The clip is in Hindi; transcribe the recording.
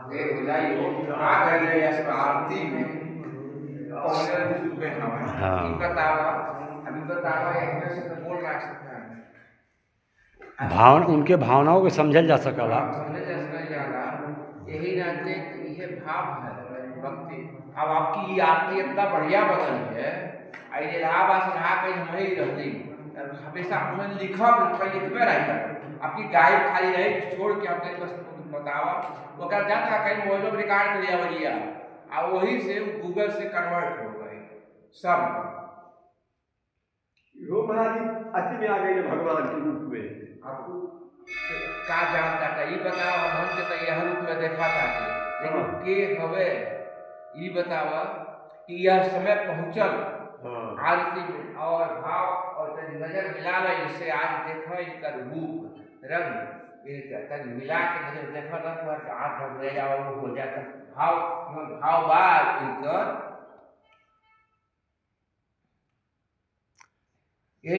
देख बुलाइए आ गए इस आरती में पहले रूप में हमें हाँ। अभी बतावा एक में से तो बोल रहा सकता है भावना उनके भावनाओं को समझल जा सकला। समझे जा सकल जाला यही नाते ये भाव है भक्ति। अब आपकी ये आरती इतना बढ़िया बदल है आई इलाहाबाद से नहा कहीं हम ही रहती हमेशा हमें लिखब लिखबे रही आपकी गायब खाली रही छोड़ के आपके बस बतावा वो कर जाता कहीं मोबाइल में रिकॉर्ड कर लिया वरिया और वही से गूगल से कन्वर्ट हो गए सब यो महाराज अति में आ गए भगवान के रूप में। आपको का जानता था ये बताओ हम के तो यह रूप में देखा था लेकिन के हवे ये बतावा कि यह समय पहुंचल आरती में और भाव और नजर मिला ले इससे आज देखो इनका रूप रंग इनका मिला के नजर देखो ना तो आज हम ले जाओ हो जाता भाव भाव बात इनका